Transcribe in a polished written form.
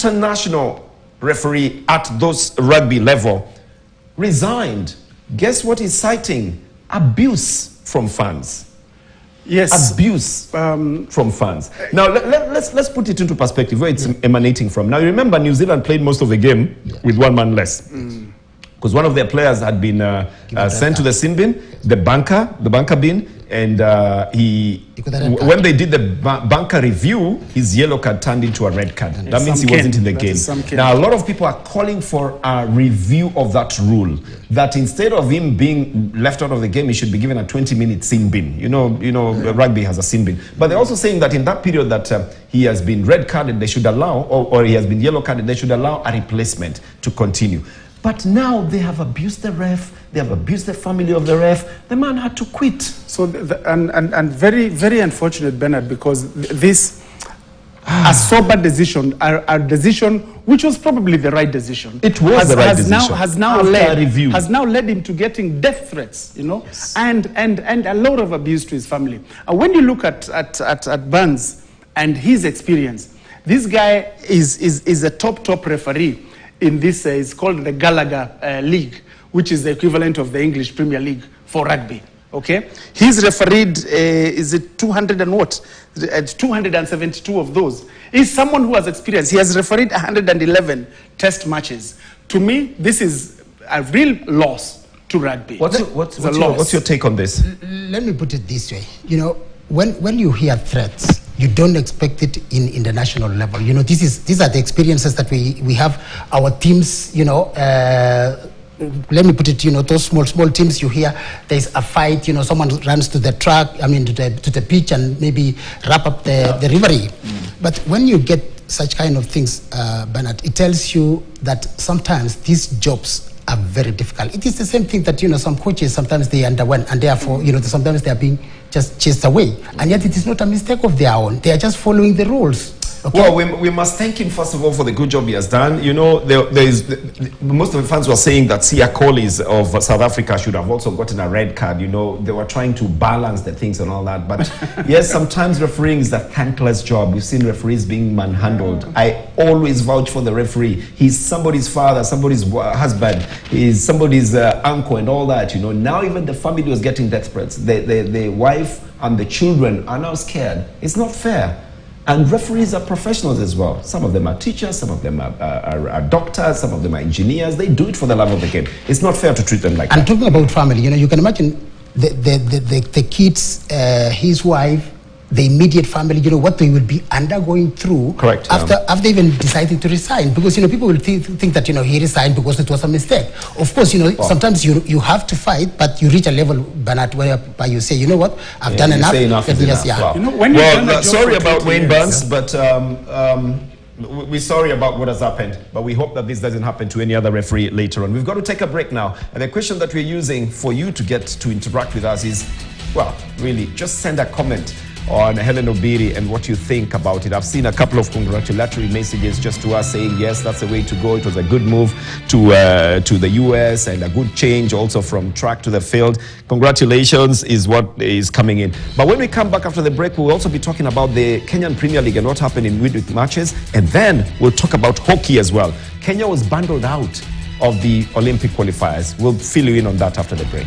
international referee at those rugby level, resigned. Guess what he's citing? Abuse from fans. Yes. Abuse from fans. Now, let's put it into perspective where it's emanating from. Now, you remember New Zealand played most of the game with one man less. Because one of their players had been sent to the sin bin, the bunker bin, and when they did the bunker review, his yellow card turned into a red card. That means he wasn't in the game. Now, a lot of people are calling for a review of that rule, that instead of him being left out of the game, he should be given a 20-minute sin bin. You know, rugby has a sin bin. But they're also saying that in that period that he has been red carded, they should allow, or he has been yellow carded, they should allow a replacement to continue. But now they have abused the ref, they have abused the family of the ref. The man had to quit. So, and very, very unfortunate, Bernard, because this, a sober decision, a decision which was probably the right decision. It was the right decision. Has now led him to getting death threats, you know, yes. and a lot of abuse to his family. And when you look at Burns and his experience, this guy is a top referee in this, it's called the Gallagher League, which is the equivalent of the English Premier League for rugby. Okay, he's refereed, is it 200 and what? 272 of those. He's someone who has experience. He has refereed 111 test matches. To me, this is a real loss to rugby. What's your take on this? Let me put it this way. You know, when you hear threats, you don't expect it in international level. You know, these are the experiences that we have. Our teams, you know, let me put it, you know, those small teams, you hear there's a fight, you know, someone runs to the track, I mean to the pitch and maybe wrap up the referee. But when you get such kind of things, Bernard, it tells you that sometimes these jobs are very difficult. It is the same thing that, you know, some coaches, sometimes they underwent, and therefore, you know, sometimes they are being just chased away. And yet it is not a mistake of their own. They are just following the rules. Okay. Well, we must thank him, first of all, for the good job he has done. You know, most of the fans were saying that Sia Collins of South Africa should have also gotten a red card. You know, they were trying to balance the things and all that. But yes, sometimes refereeing is a thankless job. We've seen referees being manhandled. I always vouch for the referee. He's somebody's father, somebody's husband, he's somebody's uncle and all that. You know, now even the family was getting death threats. The wife and the children are now scared. It's not fair. And referees are professionals as well. Some of them are teachers, some of them are doctors, some of them are engineers. They do it for the love of the game. It's not fair to treat them like that. And talking about family, you know, you can imagine the kids, his wife, the immediate family, you know, what they will be undergoing through. Correct. After even deciding to resign. Because, you know, people will think that, you know, he resigned because it was a mistake. Of course, you know, sometimes you have to fight, but you reach a level, Bernard, whereby you say, you know what, I've done enough. Enough is enough. Yeah. Wow. You know, when sorry about Wayne Burns, but we're sorry about what has happened, but we hope that this doesn't happen to any other referee later on. We've got to take a break now. And the question that we're using for you to get to interact with us is, well, really, just send a comment on Helen Obiri and what you think about it. I've seen a couple of congratulatory messages just to us saying, yes, that's the way to go. It was a good move to the US and a good change also from track to the field. Congratulations is what is coming in. But when we come back after the break, we'll also be talking about the Kenyan Premier League and what happened in midweek matches. And then we'll talk about hockey as well. Kenya was bundled out of the Olympic qualifiers. We'll fill you in on that after the break.